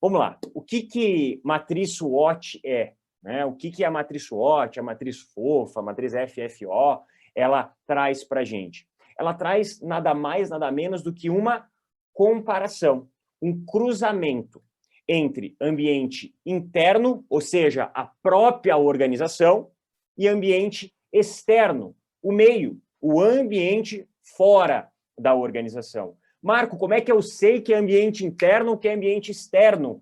Vamos lá. O que matriz SWOT é? Né? O que é a matriz SWOT, a matriz FOFA, a matriz FFO, ela traz para a gente? Ela traz nada mais, nada menos do que uma comparação, um cruzamento entre ambiente interno, ou seja, a própria organização, e ambiente externo, o meio, o ambiente fora da organização. Marco, como é que eu sei que é ambiente interno ou que é ambiente externo?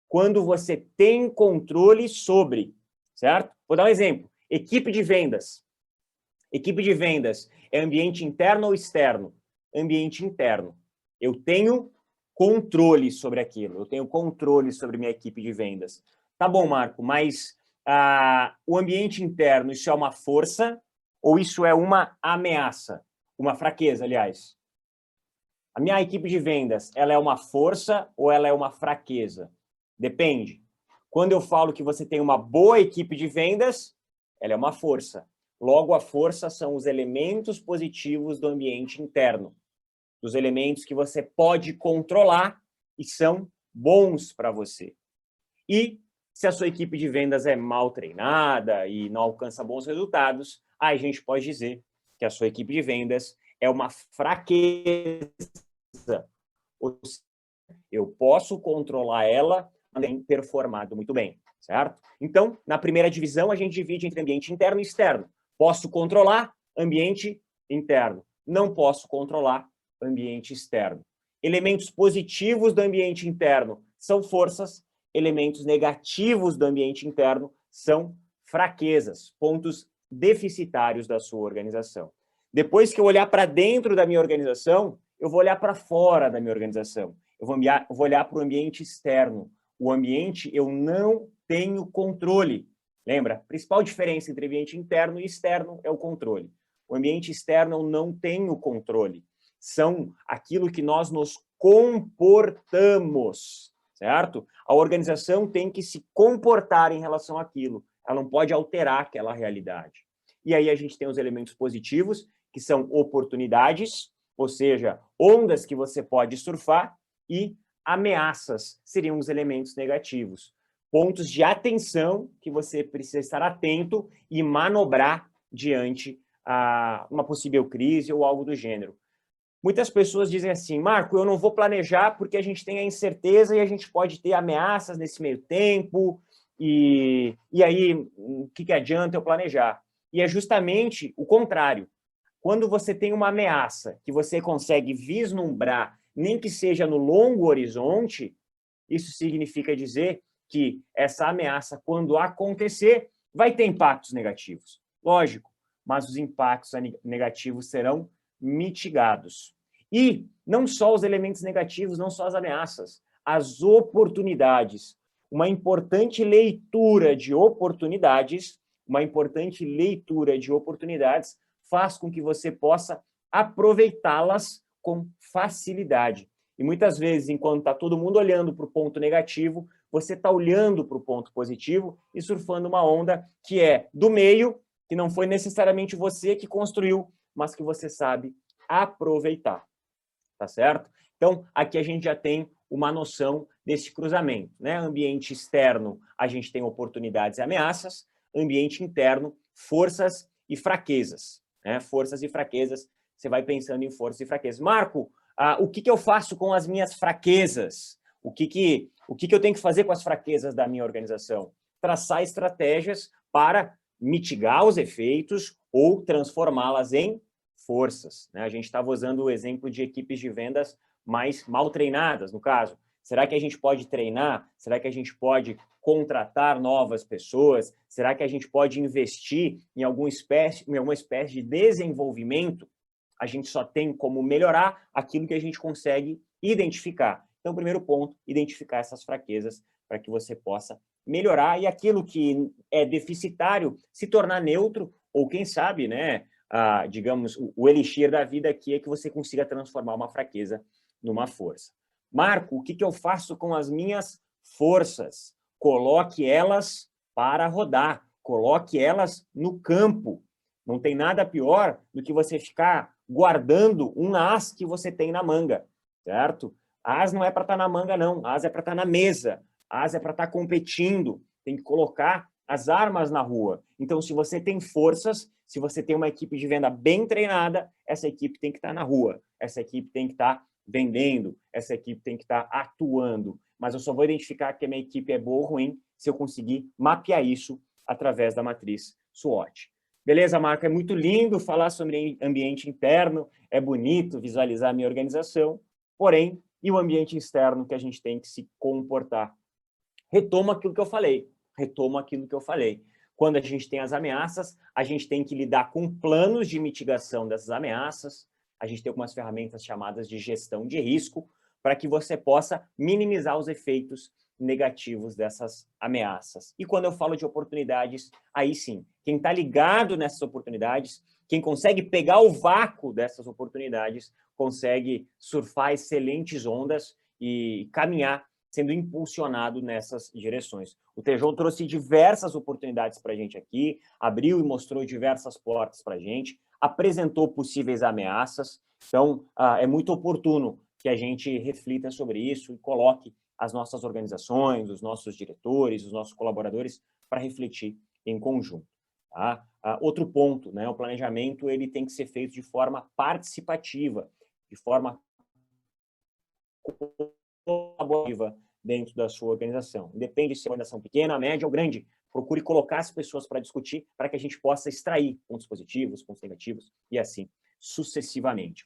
Quando você tem controle sobre, certo? Vou dar um exemplo. Equipe de vendas. Equipe de vendas é ambiente interno ou externo? Ambiente interno. Eu tenho controle sobre aquilo. Eu tenho controle sobre minha equipe de vendas. Tá bom, Marco, mas o ambiente interno, isso é uma força ou isso é uma ameaça? Uma fraqueza, aliás. A minha equipe de vendas, ela é uma força ou ela é uma fraqueza? Depende. Quando eu falo que você tem uma boa equipe de vendas, ela é uma força. Logo, a força são os elementos positivos do ambiente interno, dos elementos que você pode controlar e são bons para você. E se a sua equipe de vendas é mal treinada e não alcança bons resultados, aí a gente pode dizer que a sua equipe de vendas é uma fraqueza. Eu posso controlar ela, mas tem performado muito bem, certo? Então, na primeira divisão, a gente divide entre ambiente interno e externo. Posso controlar ambiente interno. Não posso controlar ambiente externo. Elementos positivos do ambiente interno são forças, elementos negativos do ambiente interno são fraquezas, pontos deficitários da sua organização. Depois que eu olhar para dentro da minha organização, eu vou olhar para fora da minha organização. Eu vou olhar para o ambiente externo. O ambiente eu não tenho controle. Lembra? A principal diferença entre ambiente interno e externo é o controle. O ambiente externo eu não tenho controle. São aquilo que nós nos comportamos, certo? A organização tem que se comportar em relação àquilo. Ela não pode alterar aquela realidade. E aí a gente tem os elementos positivos, que são oportunidades, ou seja, ondas que você pode surfar, e ameaças seriam os elementos negativos. Pontos de atenção que você precisa estar atento e manobrar diante a uma possível crise ou algo do gênero. Muitas pessoas dizem assim, Marco, eu não vou planejar porque a gente tem a incerteza e a gente pode ter ameaças nesse meio tempo, e aí o que adianta eu planejar? E é justamente o contrário. Quando você tem uma ameaça que você consegue vislumbrar, nem que seja no longo horizonte, isso significa dizer que essa ameaça, quando acontecer, vai ter impactos negativos. Lógico, mas os impactos negativos serão mitigados. E não só os elementos negativos, não só as ameaças, as oportunidades. Uma importante leitura de oportunidades, faz com que você possa aproveitá-las com facilidade. E muitas vezes, enquanto está todo mundo olhando para o ponto negativo, você está olhando para o ponto positivo e surfando uma onda que é do meio, que não foi necessariamente você que construiu, mas que você sabe aproveitar. Tá certo? Então, aqui a gente já tem uma noção desse cruzamento, né? Ambiente externo, a gente tem oportunidades e ameaças. Ambiente interno, forças e fraquezas. Né? Forças e fraquezas, você vai pensando em forças e fraquezas. Marco, o que eu faço com as minhas fraquezas? O que eu tenho que fazer com as fraquezas da minha organização? Traçar estratégias para mitigar os efeitos ou transformá-las em forças. Né? A gente estava usando o exemplo de equipes de vendas mais mal treinadas, no caso. Será que a gente pode treinar? Será que a gente pode contratar novas pessoas? Será que a gente pode investir em alguma espécie de desenvolvimento? A gente só tem como melhorar aquilo que a gente consegue identificar. Então, o primeiro ponto, identificar essas fraquezas para que você possa melhorar e aquilo que é deficitário se tornar neutro ou, quem sabe, né, digamos, o elixir da vida aqui é que você consiga transformar uma fraqueza numa força. Marco, o que eu faço com as minhas forças? Coloque elas para rodar, coloque elas no campo. Não tem nada pior do que você ficar guardando um as que você tem na manga, certo? A asa não é para estar na manga, não. A asa é para estar na mesa. A asa é para estar competindo. Tem que colocar as armas na rua. Então, se você tem forças, se você tem uma equipe de venda bem treinada, essa equipe tem que estar na rua. Essa equipe tem que estar vendendo. Essa equipe tem que estar atuando. Mas eu só vou identificar que a minha equipe é boa ou ruim se eu conseguir mapear isso através da matriz SWOT. Beleza, Marco? É muito lindo falar sobre ambiente interno, é bonito visualizar a minha organização, porém, e o ambiente externo que a gente tem que se comportar? Retomo aquilo que eu falei, Quando a gente tem as ameaças, a gente tem que lidar com planos de mitigação dessas ameaças, a gente tem algumas ferramentas chamadas de gestão de risco, para que você possa minimizar os efeitos negativos dessas ameaças. E quando eu falo de oportunidades, aí sim, quem está ligado nessas oportunidades, quem consegue pegar o vácuo dessas oportunidades, consegue surfar excelentes ondas e caminhar sendo impulsionado nessas direções. O Tejon trouxe diversas oportunidades para a gente aqui, abriu e mostrou diversas portas para a gente, apresentou possíveis ameaças, então é muito oportuno que a gente reflita sobre isso e coloque as nossas organizações, os nossos diretores, os nossos colaboradores para refletir em conjunto. Tá? Outro ponto, né, o planejamento ele tem que ser feito de forma participativa, de forma colaborativa dentro da sua organização. Independe se é uma organização pequena, média ou grande, procure colocar as pessoas para discutir para que a gente possa extrair pontos positivos, pontos negativos e assim sucessivamente.